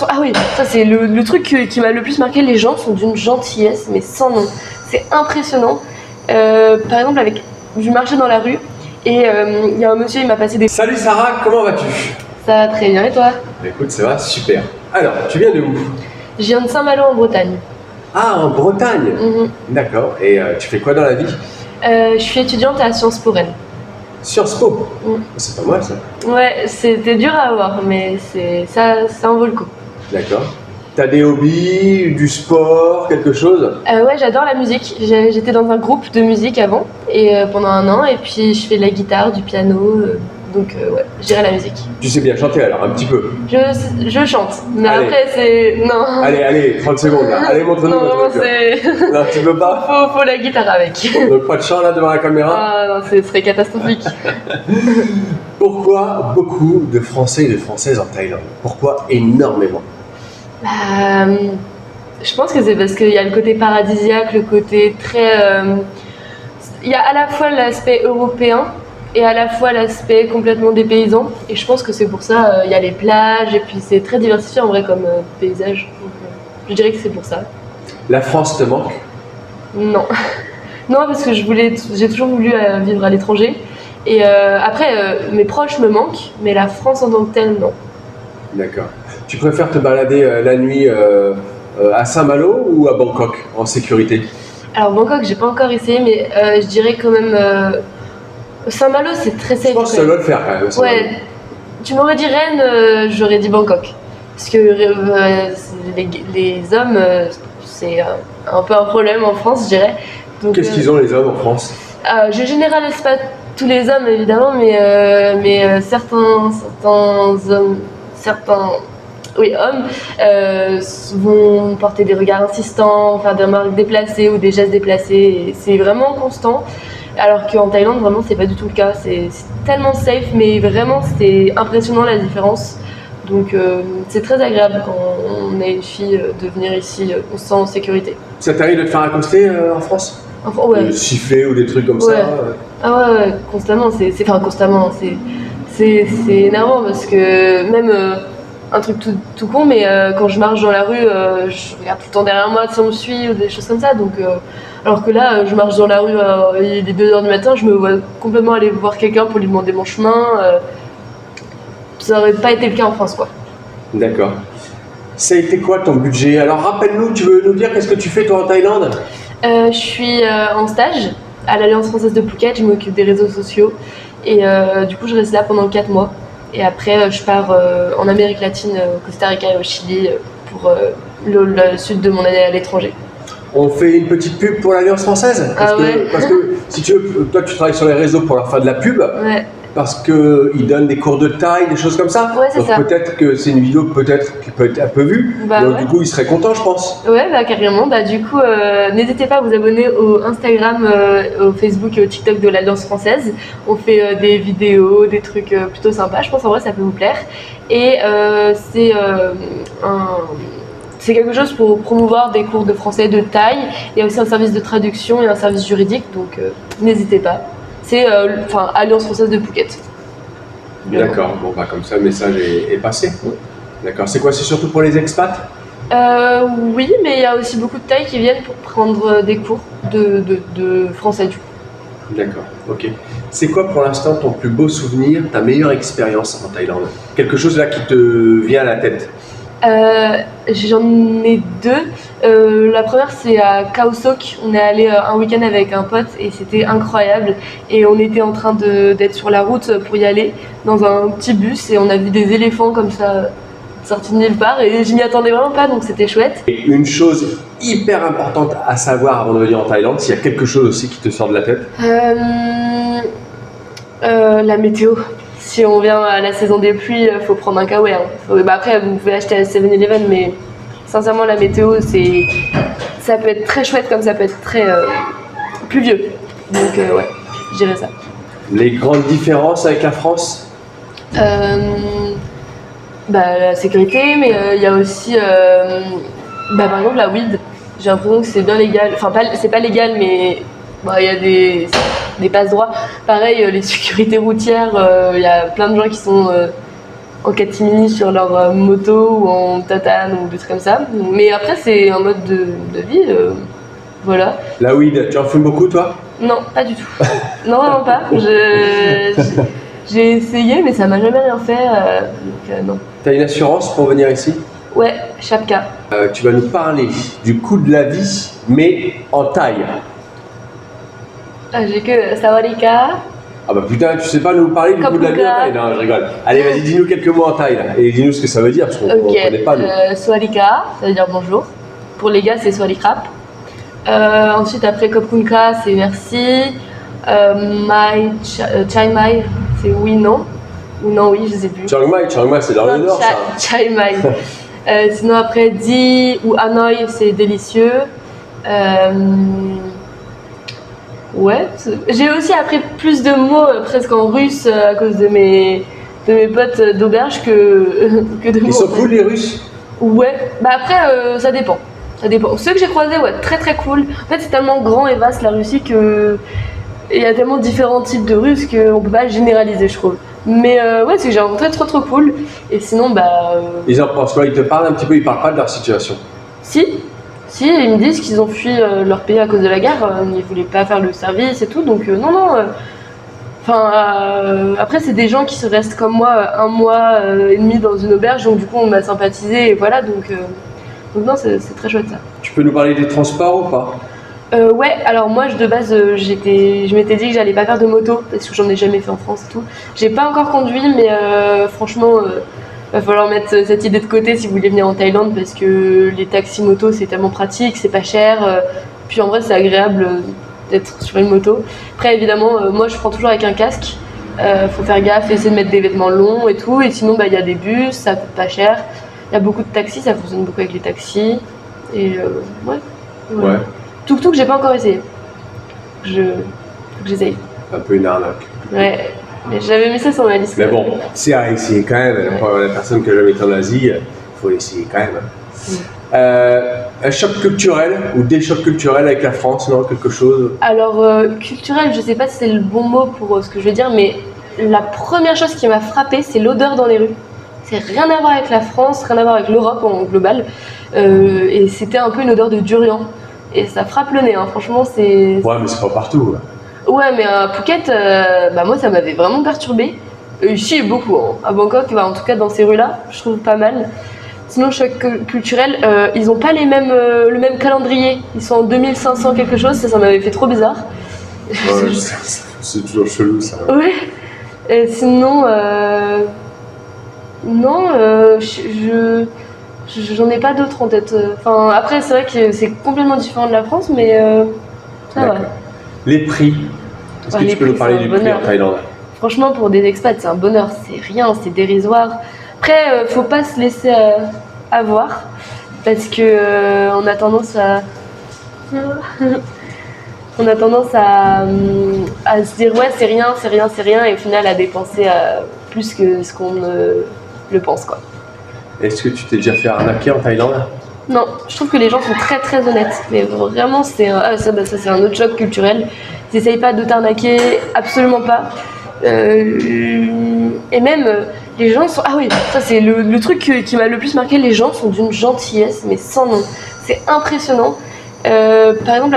Ah oui, ça c'est le truc qui m'a le plus marqué. Les gens sont d'une gentillesse, mais sans nom. C'est impressionnant. Par exemple, je marchais dans la rue et il y a un monsieur, il m'a passé des... Salut Sarah, comment vas-tu? Ça va très bien, et toi? Écoute, ça va super. Alors, tu viens de où? Je viens de Saint-Malo en Bretagne. Ah, en Bretagne. D'accord. Et tu fais quoi dans la vie? Je suis étudiante à Sciences Po Rennes. Sciences Po. C'est pas mal ça. Ouais, c'était dur à avoir, mais ça en vaut le coup. D'accord. T'as des hobbies, du sport, quelque chose? Ouais, j'adore la musique. J'étais dans un groupe de musique avant, et pendant 1 an, et puis je fais de la guitare, du piano, donc ouais, je dirais la musique. Tu sais bien chanter alors, un petit peu? Je chante, mais Allez. après c'est... Non. Allez, 30 secondes là. Allez, montre-nous Non, votre truc. c'est... Non, tu veux pas? Faut la guitare avec. Donc pas de chant là devant la caméra? Ah non, ce serait catastrophique. Pourquoi beaucoup de Français et de Françaises en Thaïlande? Pourquoi énormément? Je pense que c'est parce qu'il y a le côté paradisiaque, le côté très... Il y a à la fois l'aspect européen et à la fois l'aspect complètement dépaysant. Et je pense que c'est pour ça, il y a les plages et puis c'est très diversifié en vrai comme paysage. Donc, je dirais que c'est pour ça. La France te manque? Non. Non, parce que j'ai toujours voulu vivre à l'étranger. Et après, mes proches me manquent, mais la France en tant que telle, non. D'accord. Tu préfères te balader la nuit à Saint-Malo ou à Bangkok en sécurité? Alors Bangkok, j'ai pas encore essayé, mais je dirais quand même Saint-Malo, c'est très safe. Je pense que ça doit le faire quand même. Ouais. Tu m'aurais dit Rennes, j'aurais dit Bangkok, parce que les hommes, c'est un peu un problème en France, je dirais. Qu'est-ce qu'ils ont les hommes en France? Je généralise pas tous les hommes évidemment, mais certains hommes vont porter des regards insistants, faire des remarques déplacées ou des gestes déplacés, et c'est vraiment constant. Alors qu'en Thaïlande, vraiment, c'est pas du tout le cas. C'est tellement safe, mais vraiment, c'est impressionnant la différence. Donc, c'est très agréable quand on est une fille de venir ici, on se sent en sécurité. Ça t'arrive de te faire accoster en France? Enfin, ouais. Siffler ou des trucs comme Ouais. ça? Ah ouais, constamment. Constamment. C'est énervant parce que même un truc tout con, mais quand je marche dans la rue, je regarde tout le temps derrière moi si on me suit ou des choses comme ça. Donc, alors que là, je marche dans la rue, il est 2h du matin, je me vois complètement aller voir quelqu'un pour lui demander mon chemin. Ça aurait pas été le cas en France, quoi. D'accord. Ça a été quoi ton budget? Alors rappelle-nous, tu veux nous dire qu'est-ce que tu fais toi en Thaïlande? Je suis en stage à l'Alliance Française de Phuket, je m'occupe des réseaux sociaux et du coup je reste là pendant 4 mois et après je pars en Amérique latine, au Costa Rica et au Chili pour le sud de mon année à l'étranger. On fait une petite pub pour l'Alliance Française? Parce que si tu veux, toi tu travailles sur les réseaux pour leur faire de la pub. Ouais. Parce qu'ils donnent des cours de taille, des choses comme ça. Ouais, c'est donc ça. peut-être que c'est une vidéo qui peut être un peu vue. Donc ouais. du coup, ils seraient contents, je pense. Ouais, carrément. Du coup, n'hésitez pas à vous abonner au Instagram, au Facebook et au TikTok de l'Alliance Française. On fait des vidéos, des trucs plutôt sympas. Je pense en vrai ça peut vous plaire. Et c'est quelque chose pour promouvoir des cours de français de taille. Il y a aussi un service de traduction et un service juridique, donc n'hésitez pas. C'est Alliance Française de Phuket. D'accord, bon comme ça le message est passé. D'accord, c'est quoi? C'est surtout pour les expats? Oui, mais il y a aussi beaucoup de Thaïs qui viennent pour prendre des cours de français du coup. D'accord, ok. C'est quoi pour l'instant ton plus beau souvenir, ta meilleure expérience en Thaïlande? Quelque chose là qui te vient à la tête? J'en ai 2. La première c'est à Khao Sok. On est allé un week-end avec un pote et c'était incroyable. Et on était en train d'être sur la route pour y aller dans un petit bus et on a vu des éléphants comme ça sortis de nulle part et je m'y attendais vraiment pas, donc c'était chouette. Et une chose hyper importante à savoir avant de venir en Thaïlande, s'il y a quelque chose aussi qui te sort de la tête? La météo. Si on vient à la saison des pluies, faut prendre un kawaii. Après, vous pouvez acheter à 7-Eleven, mais sincèrement, la météo, ça peut être très chouette comme ça peut être très pluvieux. Donc, ouais, je dirais ça. Les grandes différences avec la France? La sécurité, mais il y a aussi, par exemple, la weed. J'ai l'impression que c'est bien légal. Enfin, c'est pas légal, mais il y a des passe-droits. Pareil, les sécurités routières, il y a plein de gens en catimini sur leur moto ou en tatane ou des trucs comme ça. Mais après, c'est un mode de vie, voilà. La weed, tu en fumes beaucoup toi? Non, pas du tout. Non, vraiment pas. J'ai essayé, mais ça m'a jamais rien fait. Donc, non. T'as une assurance pour venir ici? Ouais, Chapka. Tu vas nous parler du coût de la vie, mais en taille. Ah, j'ai que Sawarika. Ah bah putain, tu sais pas nous parler du coût de la vie en taille? Non, je rigole. Allez, vas-y, dis-nous quelques mots en taille, là. Et dis-nous ce que ça veut dire, parce qu'on ne connaît pas, nous. Sawarika, ça veut dire bonjour. Pour les gars, c'est Swarikrap. Ensuite, après Kopkunka, c'est merci. Chai Mai, c'est oui, non. Ou non, oui, je sais plus. Chiang Mai, c'est dans le nord, ça. Chai Mai. Sinon, après, Di ou Hanoï, c'est délicieux. Ouais, j'ai aussi appris plus de mots presque en russe à cause de mes potes d'auberge que de mots. Ils sont cool, les Russes? Ouais, bah après, ça dépend. Ça dépend. Ceux que j'ai croisés, ouais, très très cool. En fait, c'est tellement grand et vaste la Russie que. Il y a tellement différents types de Russes qu'on peut pas généraliser, je trouve. Mais ouais, c'est que j'ai rencontré trop cool. Et sinon, bah. Ils en pensent quoi? Ils te parlent un petit peu, ils parlent pas de leur situation? Si, ils me disent qu'ils ont fui leur pays à cause de la guerre. Ils voulaient pas faire le service et tout. Donc, non. Enfin, après, c'est des gens qui se restent comme moi 1 mois et demi dans une auberge. Donc, du coup, on m'a sympathisé et voilà. Donc non, c'est très chouette ça. Tu peux nous parler des transports ou pas? Ouais, alors moi de base je m'étais dit que j'allais pas faire de moto parce que j'en ai jamais fait en France et tout. J'ai pas encore conduit mais franchement va falloir mettre cette idée de côté si vous voulez venir en Thaïlande parce que les taxis moto c'est tellement pratique, c'est pas cher, puis en vrai c'est agréable d'être sur une moto. Après évidemment moi je prends toujours avec un casque, faut faire gaffe, essayer de mettre des vêtements longs et tout et sinon bah il y a des bus, ça coûte pas cher. Il y a beaucoup de taxis, ça fonctionne beaucoup avec les taxis et ouais. Ouais. Tuk-tuk, j'ai pas encore essayé. Faut que j'essaye. Un peu une arnaque. Ouais, mais j'avais mis ça sur ma liste. Mais bon, c'est à essayer quand même. La personne qui a jamais été en Asie, il faut l'essayer quand même. Un choc culturel ou des chocs culturels avec la France, non? Quelque chose? Alors, culturel, je sais pas si c'est le bon mot pour ce que je vais dire, mais la première chose qui m'a frappée, c'est l'odeur dans les rues. C'est rien à voir avec la France, rien à voir avec l'Europe en global. Et c'était un peu une odeur de durian. Et ça frappe le nez, hein. Franchement, c'est. Ouais, mais c'est pas partout. Ouais, mais à Phuket, bah moi ça m'avait vraiment perturbé. Ici, beaucoup. Hein. À Bangkok, bah, en tout cas dans ces rues-là, je trouve pas mal. Sinon, choc culturel, ils ont pas le même calendrier. Ils sont en 2500 quelque chose, ça m'avait fait trop bizarre. Ouais, c'est toujours chelou ça. Ouais. Et sinon, non, j'en ai pas d'autres en tête. Enfin, après, c'est vrai que c'est complètement différent de la France, mais ça va. Les prix. Est-ce que tu peux nous parler du prix en Thaïlande? Franchement, pour des expats, c'est un bonheur. C'est rien, c'est dérisoire. Après, faut pas se laisser avoir parce que on a tendance à se dire ouais, c'est rien, et au final à dépenser plus que ce qu'on le pense, quoi. Est-ce que tu t'es déjà fait arnaquer en Thaïlande? Non, je trouve que les gens sont très très honnêtes. Mais vraiment, ça c'est un autre choc culturel. Ils n'essayent pas de t'arnaquer, absolument pas. Et même, les gens sont... Ah oui, ça c'est le truc qui m'a le plus marqué. Les gens sont d'une gentillesse, mais sans nom. C'est impressionnant. Par exemple,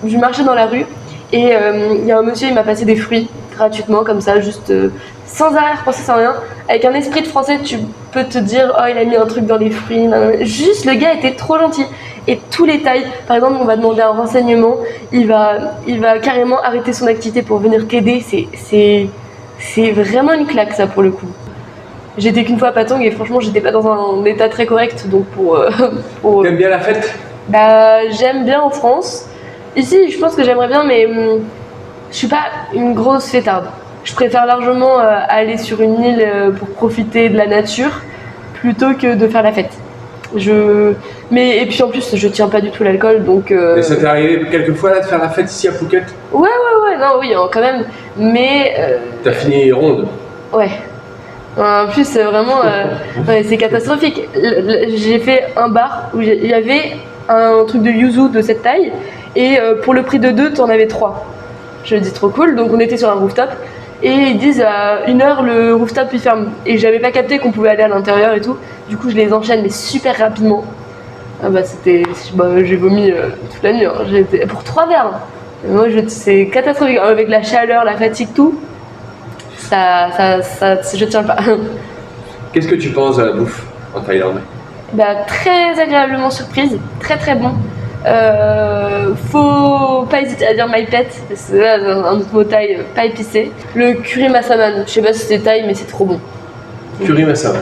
je marchais dans la rue et il y a un monsieur, il m'a passé des fruits gratuitement, comme ça, juste... sans arrière-pensée, sans rien, avec un esprit de français, tu peux te dire oh il a mis un truc dans les fruits, juste le gars était trop gentil et tous les tailles, par exemple on va demander un renseignement, il va carrément arrêter son activité pour venir t'aider, c'est vraiment une claque ça pour le coup. J'étais qu'une fois à Patong et franchement j'étais pas dans un état très correct donc pour T'aimes bien la fête? Bah j'aime bien en France, ici je pense que j'aimerais bien mais je suis pas une grosse fêtarde. Je préfère largement aller sur une île pour profiter de la nature plutôt que de faire la fête. Et puis en plus, je tiens pas du tout l'alcool, donc... Et ça t'est arrivé quelques fois là de faire la fête ici à Phuket? Ouais, non, oui, hein, quand même, mais... T'as fini ronde? Ouais. En plus, vraiment, ouais, c'est catastrophique. J'ai fait un bar où il y avait un truc de yuzu de cette taille, et pour le prix de 2, t'en avais 3. Je me dis trop cool, donc on était sur un rooftop. et ils disent à 1h le rooftop il ferme. Et j'avais pas capté qu'on pouvait aller à l'intérieur et tout. Du coup je les enchaîne mais super rapidement. Ah bah j'ai vomi toute la nuit. Hein. Pour 3 verres. Moi c'est catastrophique avec la chaleur, la fatigue, tout. Je tiens pas. Qu'est-ce que tu penses de la bouffe en Thaïlande? Bah, très agréablement surprise, très très bon. Faut pas hésiter à dire my pet, c'est un autre mot thaï, pas épicé. Le curry massaman, je sais pas si c'est thaï mais c'est trop bon. Curry massaman.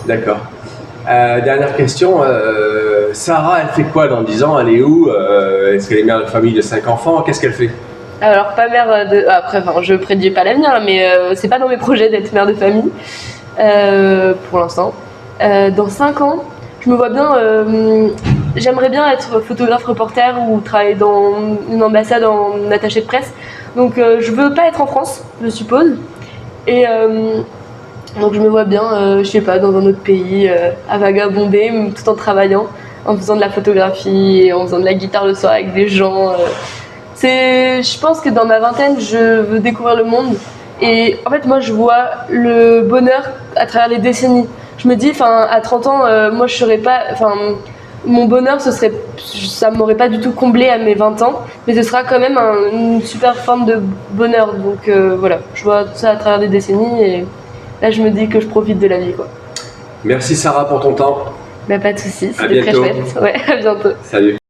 D'accord. Dernière question, Sarah elle fait quoi dans 10 ans? Elle est où? Est-ce qu'elle est mère de famille de 5 enfants? Qu'est-ce qu'elle fait? Alors pas mère de... Après, je prédis pas l'avenir, mais c'est pas dans mes projets d'être mère de famille pour l'instant. Dans 5 ans, je me vois bien, j'aimerais bien être photographe reporter ou travailler dans une ambassade en attaché de presse. Donc je veux pas être en France, je suppose. Et donc je me vois bien, je sais pas, dans un autre pays, à vagabonder tout en travaillant, en faisant de la photographie, et en faisant de la guitare le soir avec des gens. Je pense que dans ma vingtaine, je veux découvrir le monde. Et en fait, moi, je vois le bonheur à travers les décennies. Je me dis, à 30 ans, moi, je serais pas... mon bonheur, ça m'aurait pas du tout comblé à mes 20 ans, mais ce sera quand même une super forme de bonheur. Donc voilà, je vois tout ça à travers des décennies et là, je me dis que je profite de la vie, quoi. Merci Sarah pour ton temps. Bah, pas de soucis, c'était très chouette. Ouais, à bientôt. Salut.